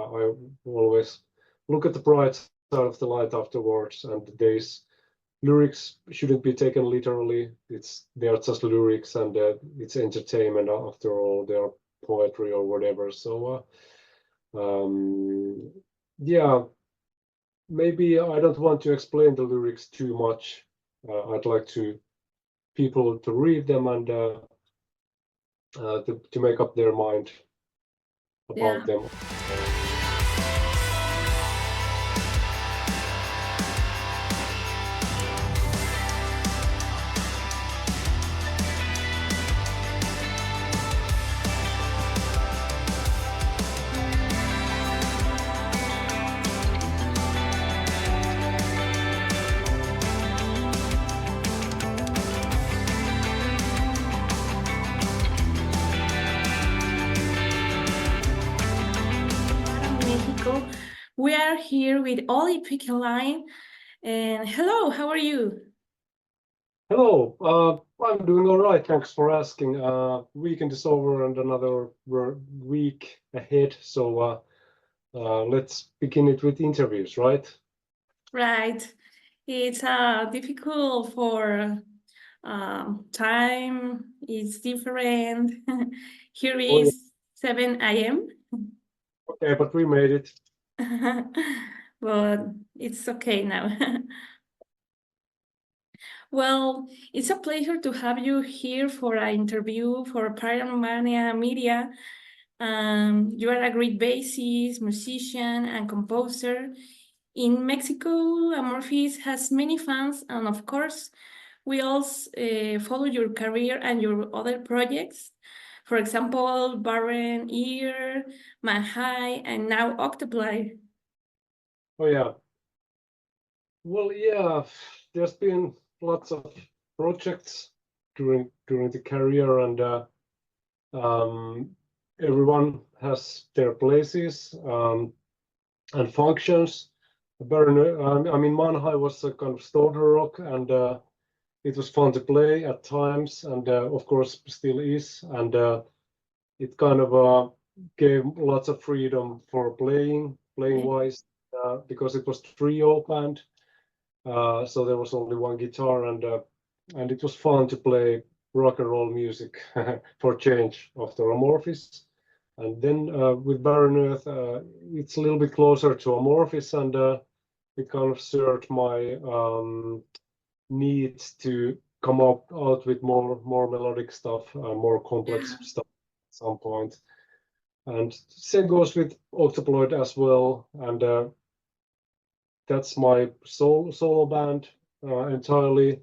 I always look at the bright side of the light afterwards, and these lyrics shouldn't be taken literally. They are just lyrics, and it's entertainment after all. They are poetry or whatever. So yeah, maybe I don't want to explain the lyrics too much. I'd like people to read them and to make up their mind about them. We are here with Olli-Pekka Laine. And hello, how are you? Hello, I'm doing all right. Thanks for asking. Weekend is over and another week ahead. So let's begin it with interviews, right? Right. It's difficult for time. It's different. Here is 7 a.m. Okay, but we made it. But it's okay now. Well, it's a pleasure to have you here for an interview for Paramania Media. You are a great bassist, musician, and composer. In Mexico, Amorphis has many fans, and of course, we also follow your career and your other projects. For example, Barren Ear, Manhai, and now Octoploid. Oh yeah. Well, yeah, there's been lots of projects during the career, and everyone has their places and functions. Manhai was a kind of stoner rock, and it was fun to play at times, and of course still is, and it kind of gave lots of freedom for playing wise, because it was trio band. So there was only one guitar, and it was fun to play rock and roll music for change after Amorphis. And then with Barren Earth, it's a little bit closer to Amorphis, and it kind of served my need to come out with more melodic stuff, more complex stuff at some point. And same goes with Octoploid as well, and that's my solo band entirely,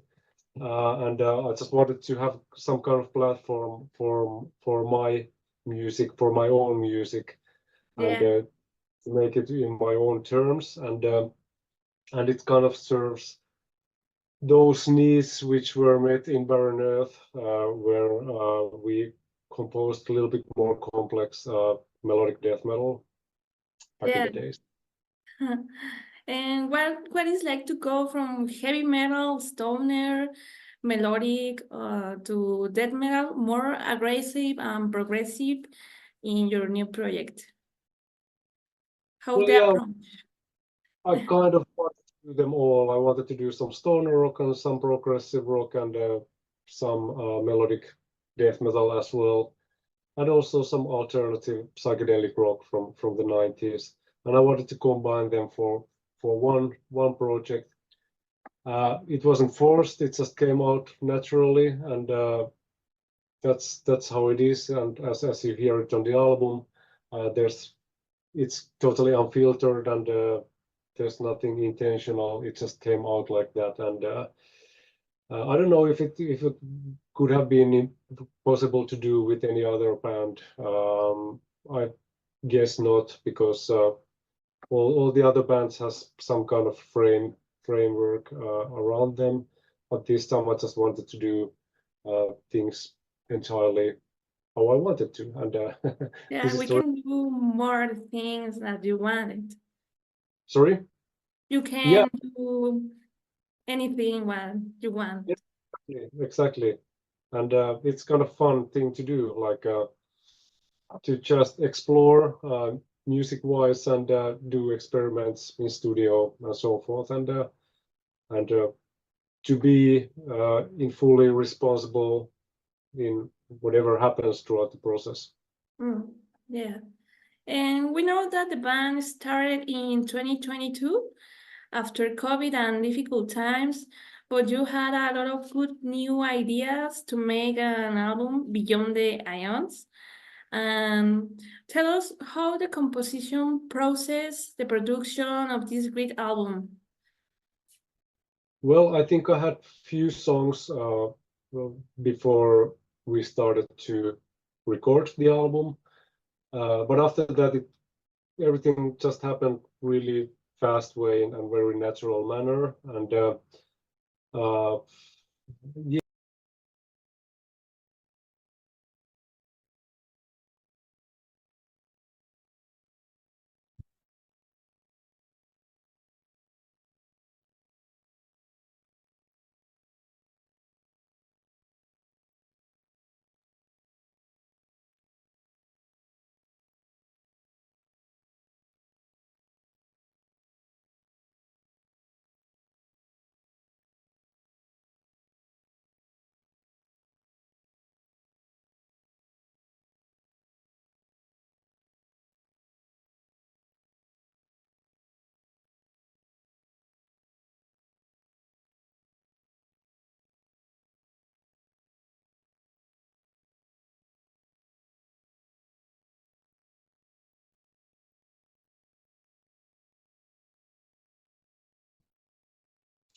and I just wanted to have some kind of platform for my music, for my own music, and to make it in my own terms, and it kind of serves those needs which were met in Barren Earth, where we composed a little bit more complex melodic death metal back in the days. And what is like to go from heavy metal, stoner, melodic to death metal, more aggressive and progressive in your new project? How the approach? I kind of wanted to do them all. I wanted to do some stoner rock and some progressive rock and some melodic death metal as well, and also some alternative psychedelic rock from the 90s. And I wanted to combine them for one project. It wasn't forced; it just came out naturally, and that's how it is. And as you hear it on the album, it's totally unfiltered, and there's nothing intentional. It just came out like that, and I don't know if it could have been possible to do with any other band. I guess not, because all the other bands has some kind of framework around them, but this time I just wanted to do things entirely how I wanted to, and we can do more things that you wanted. Sorry? You can do anything what you want. Exactly. And it's kind of fun thing to do, like to just explore music-wise and do experiments in studio and so forth, and to be in fully responsible in whatever happens throughout the process. Yeah. And we know that the band started in 2022 after COVID and difficult times, but you had a lot of good new ideas to make an album beyond the ions. Tell us how the composition process, the production of this great album. Well, I think I had few songs before we started to record the album, but after that, everything just happened really fast way and very natural manner, and yeah.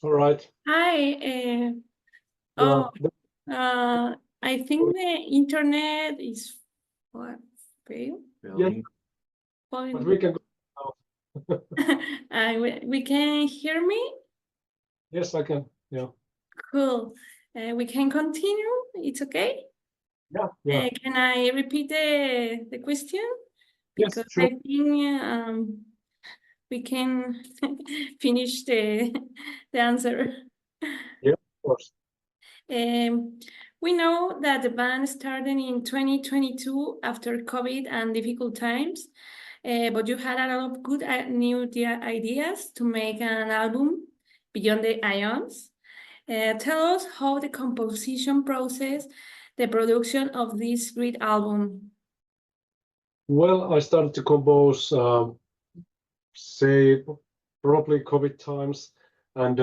All right. Hi. Yeah. I think the internet is what fail. Yeah, but we can go now. We can hear me. Yes, I can. Yeah. Cool. We can continue. It's okay. Yeah. Can I repeat the question? Yes, Because sure. I think we can finish the answer. Yeah, of course. We know that the band started in 2022 after COVID and difficult times, but you had a lot of good new ideas to make an album beyond the ions. Tell us how the composition process, the production of this great album. Well, I started to compose, say, probably COVID times, and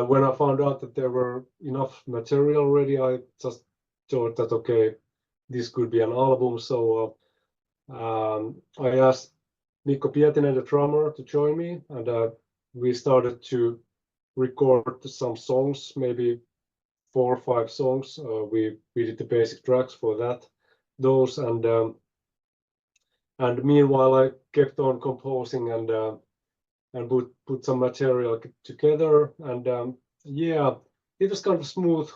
when I found out that there were enough material already, I just thought that okay, this could be an album. So I asked Mikko Pietinen, the drummer, to join me, and we started to record some songs, maybe 4 or 5 songs. We did the basic tracks for those, and meanwhile I kept on composing and put some material together, and yeah, it was kind of smooth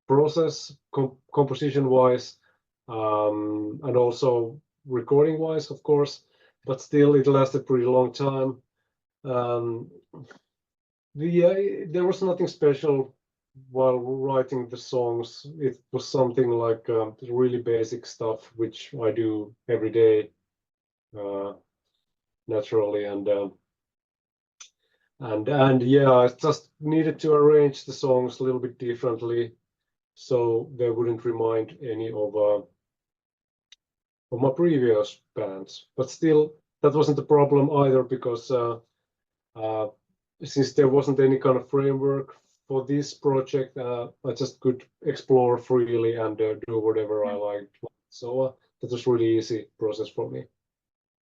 process composition wise, and also recording wise, of course, but still it lasted pretty long time. There was nothing special while writing the songs. It was something like really basic stuff which I do every day naturally, and yeah, I just needed to arrange the songs a little bit differently so they wouldn't remind any of my previous bands. But still, that wasn't the problem either, because since there wasn't any kind of framework for this project, I just could explore freely and do whatever I liked. So that was really easy process for me.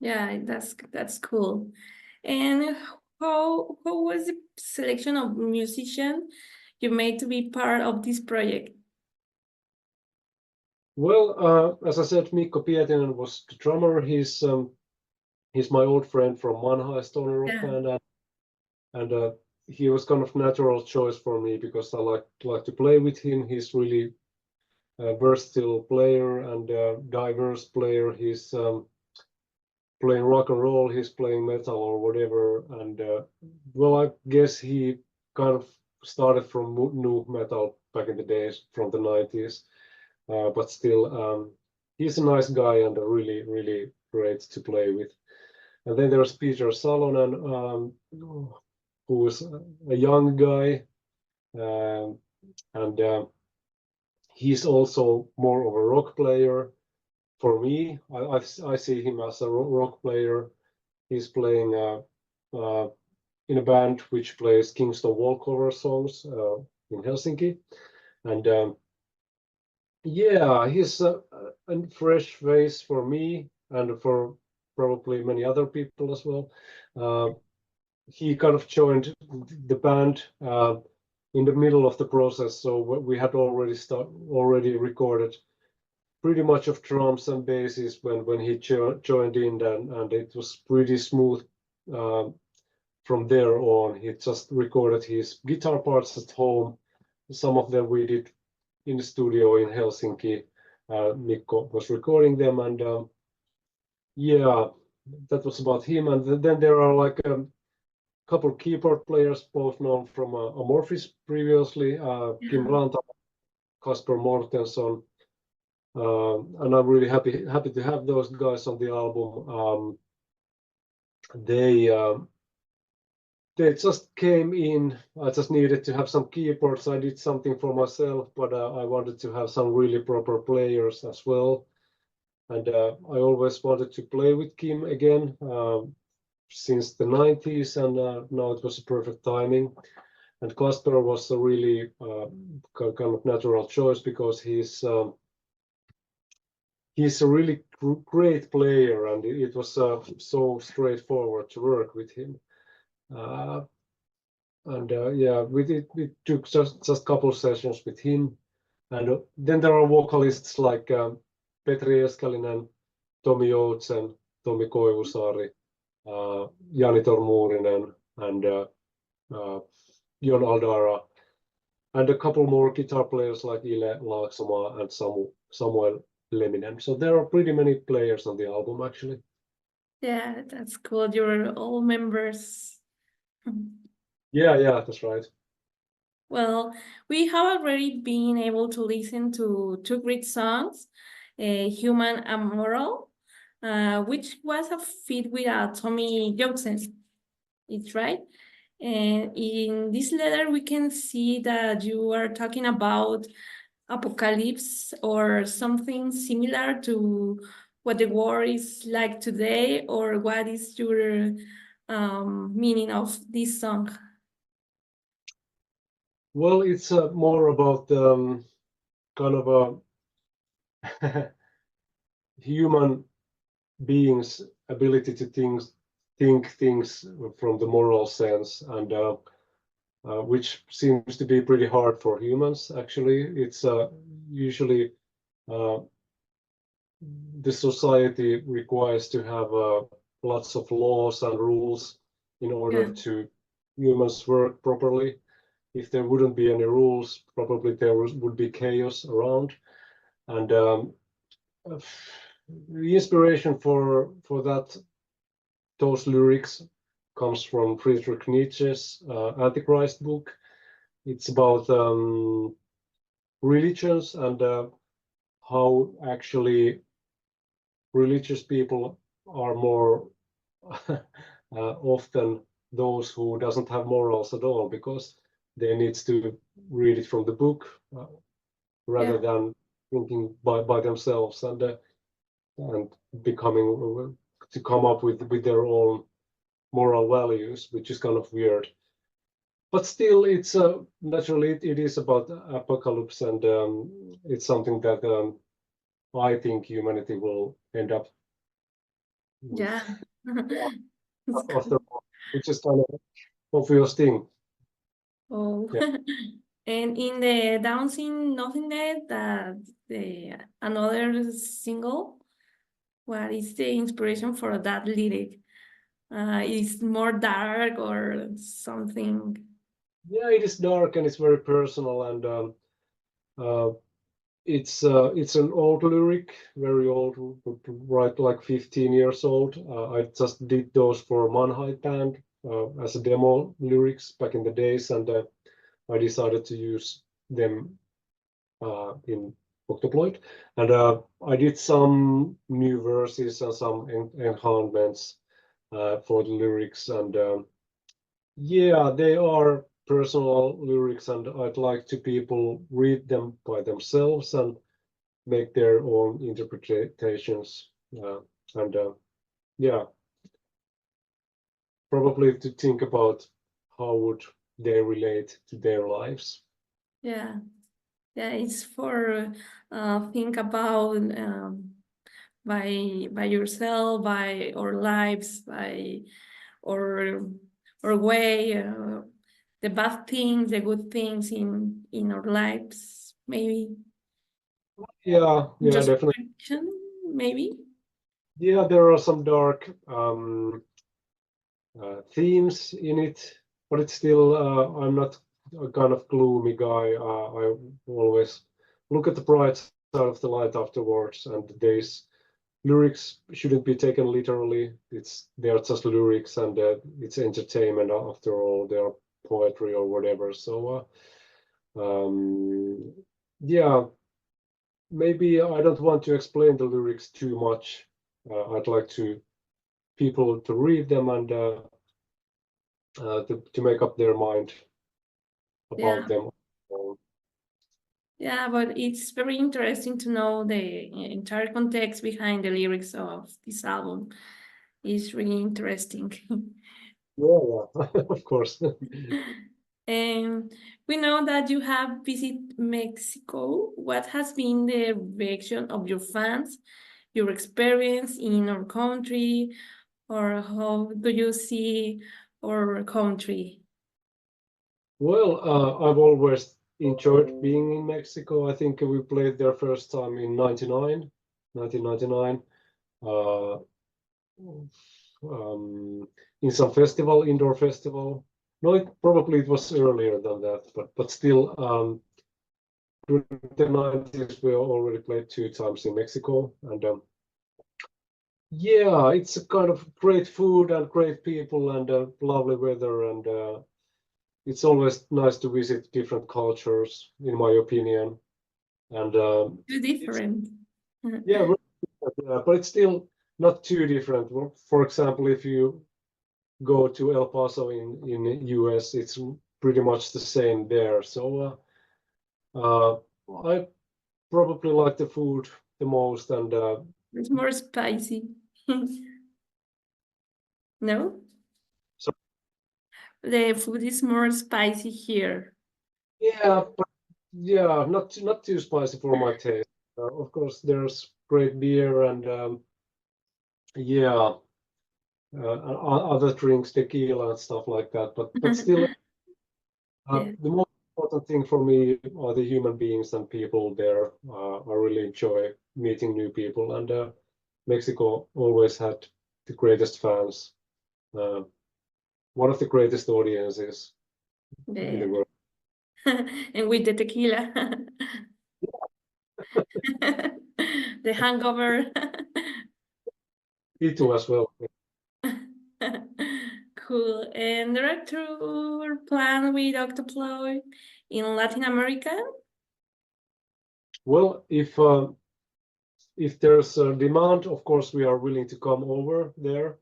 Yeah, that's cool. And how was the selection of musicians you made to be part of this project? Well, as I said, Mikko Pietinen was the drummer. He's my old friend from Manha Stoner Rock Band, and he was kind of natural choice for me because I like to play with him. He's really a versatile player and a diverse player. He's playing rock and roll, he's playing metal or whatever, and well, I guess he kind of started from new metal back in the days from the 90s, but still he's a nice guy and a really great to play with. And then there's Peter Salonen, who is a young guy, and he's also more of a rock player. For me, I see him as a rock player. He's playing in a band which plays Kingston Wall cover songs in Helsinki, and yeah, he's a fresh face for me and for probably many other people as well. He kind of joined the band in the middle of the process, so we had already recorded pretty much of drums and basses when he joined in, and it was pretty smooth from there on. He just recorded his guitar parts at home. Some of them we did in the studio in Helsinki. Mikko was recording them, and yeah, that was about him. And then there are like a couple keyboard players, both known from Amorphis previously, Kim Ranta, Kasper Mortensson, and I'm really happy to have those guys on the album. They just came in. I just needed to have some keyboards. I did something for myself, but I wanted to have some really proper players as well. And I always wanted to play with Kim again since the 90s, and now it was a perfect timing. And Kasper was a really kind of natural choice because he's a really great player, and it was so straightforward to work with him. Yeah, we took just a couple sessions with him, and then there are vocalists like Petri Eskelinen, Tomi Joutsen, Tomi Koivusaari, Jani Tormuurinen, and Jon Aldara, and a couple more guitar players like Ile Laaksoma and Samuel Leminen. So there are pretty many players on the album, actually. Yeah, that's cool. You're all members. Yeah, that's right. Well, we have already been able to listen to two great songs, Human and Moral, which was a feat with Tommy Joutsen. It's right. And in this letter, we can see that you are talking about apocalypse or something similar to what the war is like today, or what is your meaning of this song? Well, it's more about kind of a human being's ability to think things from the moral sense, and which seems to be pretty hard for humans. Actually, it's usually the society requires to have lots of laws and rules in order to humans work properly. If there wouldn't be any rules, probably there would be chaos around. And the inspiration for those lyrics comes from Friedrich Nietzsche's Antichrist book. It's about religions and how actually religious people are more often those who doesn't have morals at all, because they need to read it from the book rather than thinking by themselves and becoming to come up with their own moral values, which is kind of weird. But still, it's naturally it is about apocalypse, and it's something that I think humanity will end up with after, which is kind of obvious thing. Oh, and in the Dancing Nothingness, another single, what is the inspiration for that lyric? Is more dark or something? Yeah, it is dark and it's very personal, and it's an old lyric, very old, right, like 15 years old. I just did those for Manhai band as a demo lyrics back in the days, and I decided to use them in Octoploid, and I did some new verses and some enhancements for the lyrics, and yeah, they are personal lyrics, and I'd like to people read them by themselves and make their own interpretations, and yeah, probably to think about how would they relate to their lives. Yeah, yeah, it's for think about by yourself, by our lives, by our way, the bad things, the good things in our lives, maybe Yeah, definitely. introspection, maybe. Yeah, there are some dark themes in it, but it's still, I'm not a kind of gloomy guy. I always look at the bright side of the light afterwards, and these lyrics shouldn't be taken literally. They are just lyrics, and it's entertainment after all. They are poetry or whatever. So yeah, maybe I don't want to explain the lyrics too much. I'd like to people to read them and to make up their mind Yeah, about them. yeah, but it's very interesting to know the entire context behind the lyrics of this album. It's really interesting. Yeah, of course. And we know that you have visited Mexico. What has been the reaction of your fans, your experience in our country, or how do you see our country? Well, I've always enjoyed being in Mexico. I think we played there first time in 1999, uh, in some festival, indoor festival. No, probably it was earlier than that, but still, during the 90s, we already played 2 times in Mexico, and yeah, it's a kind of great food and great people and lovely weather, and it's always nice to visit different cultures, in my opinion. And Too different. yeah, really different, but it's still not too different. Well, for example, if you go to El Paso in the US, it's pretty much the same there. So I probably like the food the most, and It's more spicy. No? so The food is more spicy here. yeah, but yeah, not too spicy for my taste. Of course, there's great beer and yeah, other drinks, tequila and stuff like that. But still, Yeah. the most important thing for me are the human beings and people there. I really enjoy meeting new people, and Mexico always had the greatest fans, uh, one of the greatest audiences in the Yeah. world. And with the tequila. The hangover. Me too as well. Cool. And there are tour plan with Octoploid in Latin America. Well, if there's a demand, of course, we are willing to come over there.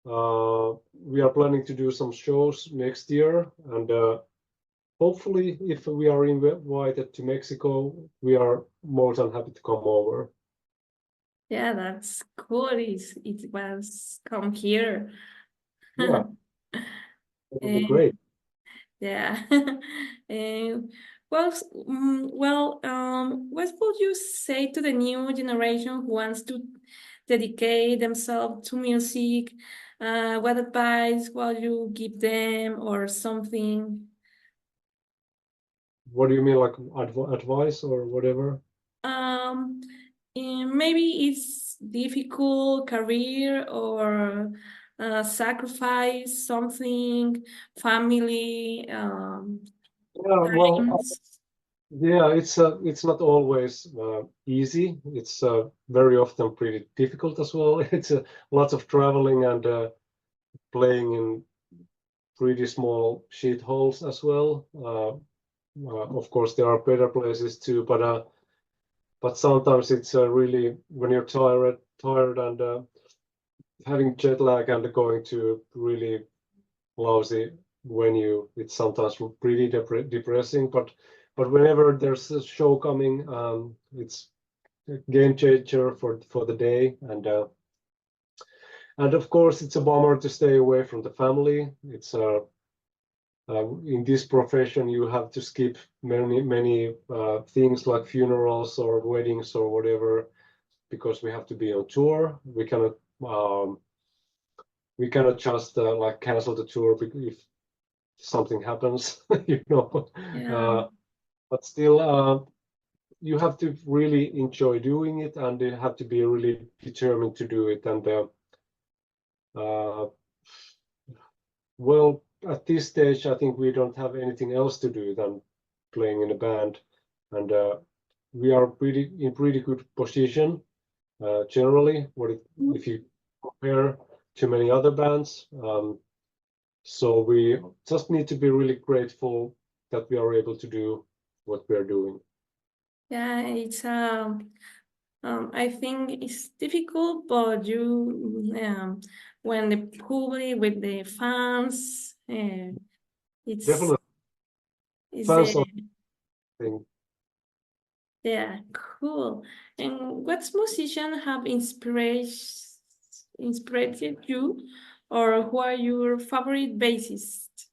We are planning to do some shows next year, and hopefully, if we are invited to Mexico, we are more than happy to come over. Yeah, that's cool. It was come here. Yeah, it would be And great. yeah. And what would you say to the new generation who wants to dedicate themselves to music? What advice will you give them or something? What do you mean, like advice or whatever? Um, Maybe it's difficult career or sacrifice something, family, Yeah, well, times. yeah, it's not always easy. It's very often pretty difficult as well. It's lots of traveling and playing in pretty small shitholes as well. Of course, there are better places too, but but sometimes it's really when you're tired and having jet lag and going to really lousy venue, it's sometimes pretty depressing. But whenever there's a show coming, it's a game changer for the day. And of course, it's a bummer to stay away from the family. It's in this profession, you have to skip many things like funerals or weddings or whatever, because we have to be on tour. We cannot just like cancel the tour if something happens, you know. Yeah. But still, you have to really enjoy doing it, and you have to be really determined to do it. And well, at this stage, I think we don't have anything else to do than playing in a band, and we are in pretty good position generally. If you compare to many other bands? So we just need to be really grateful that we are able to do what we are doing. Yeah, it's I think it's difficult, but you when the public with the fans, it's Definitely, it's fans are thing. yeah, cool. And what musicians have inspired you, or who are your favorite bassists?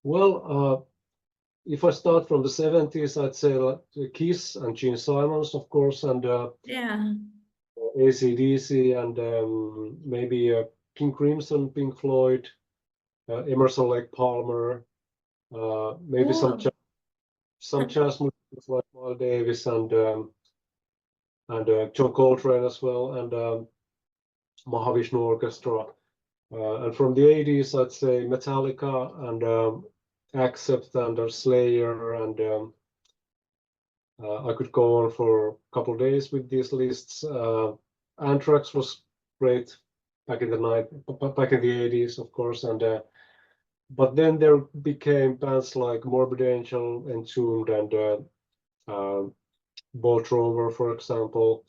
Well, if I start from the 70s, I'd say like Kiss and Gene Simons, of course, and Yeah. AC/DC, and maybe King Crimson, Pink Floyd, Emerson, Lake Palmer, maybe Cool. some jazz musicians like Miles Davis and John Coltrane as well, and Mahavishnu Orchestra. And from the 80s, I'd say Metallica and Accept and Slayer, and I could go on for a couple of days with these lists. Anthrax was great back in the 80s, of course, and but then there became bands like Morbid Angel, Entombed, and Bolt Thrower, for example.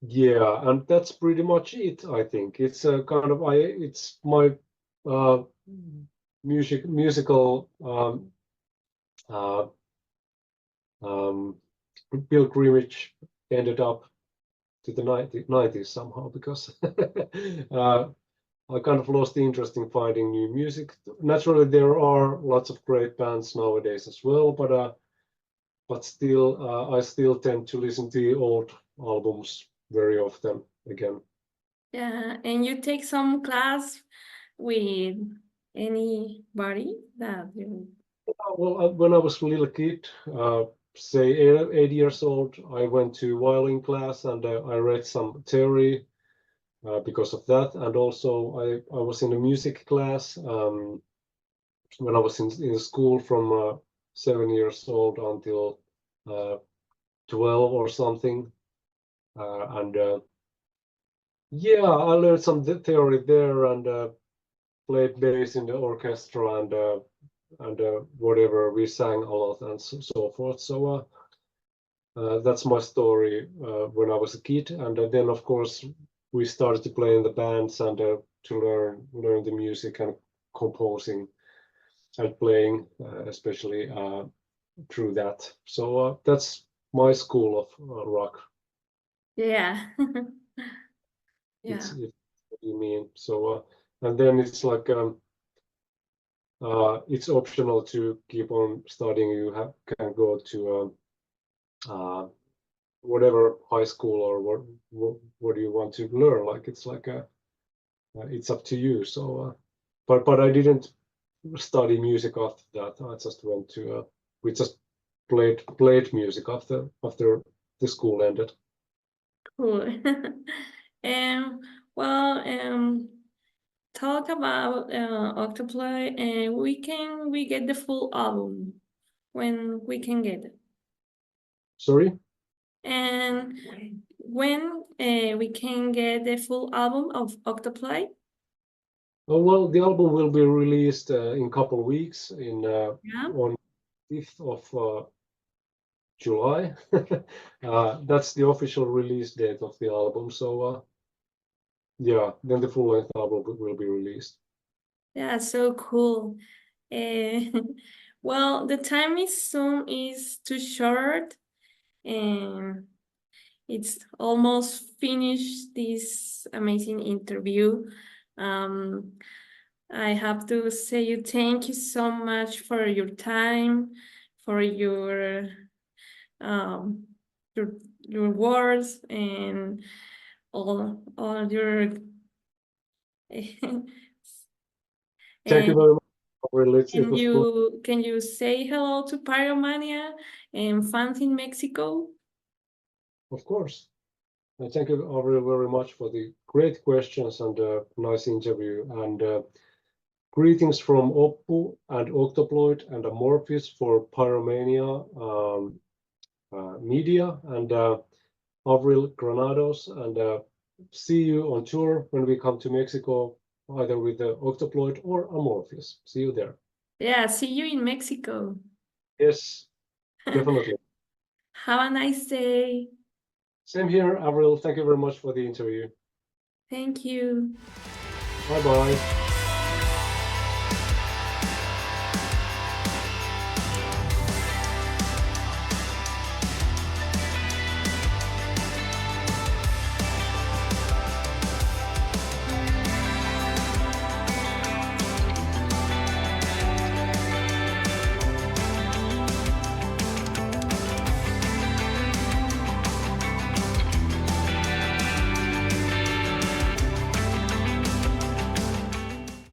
Yeah, and that's pretty much it. I think it's a kind of it's my musical uh, pilgrimage ended up to the 90s somehow, because I kind of lost the interest in finding new music. Naturally, there are lots of great bands nowadays as well, but still, I still tend to listen to the old albums very often again. Yeah, and you take some class with anybody that you. Well, when I was a little kid, say 8 years old, I went to violin class and I read some theory because of that. And also, I was in a music class when I was in school from 7 years old until 12 or something. And yeah, I learned some theory there and played bass in the orchestra and whatever, we sang a lot and so forth. So that's my story when I was a kid, and then of course we started to play in the bands and to learn the music and composing and playing, especially through that. So that's my school of rock. Yeah. Yeah. It's what you mean. So and then it's like it's optional to keep on studying. You can go to whatever high school or what do you want to learn. Like it's like it's up to you. So but I didn't study music after that. I just went to we just played music after the school ended. Cool. Um, well, talk about Octoploid, and we get the full album when we can get it, Sorry. and when we can get the full album of Octoploid. Oh, well, the album will be released in a couple of weeks Yeah. on 5th of July. That's the official release date of the album. So yeah, then the full-length album will be released. Yeah, so cool. Well, the time is too short, and it's almost finished this amazing interview. I have to say you thank you so much for your time, for um your words and all your Thank you and very much. Really, it was can you say hello to Pyromania and fans in Mexico? of course. Thank you, Avril, very much for the great questions and nice interview. And greetings from Oppo and Octoploid and Amorphis for Pyromania Media and Avril Granados. And see you on tour when we come to Mexico, either with the Octoploid or Amorphis. See you there. Yeah, see you in Mexico. Yes, definitely. Have a nice day. Same here, Avril. Thank you very much for the interview. Thank you. Bye-bye.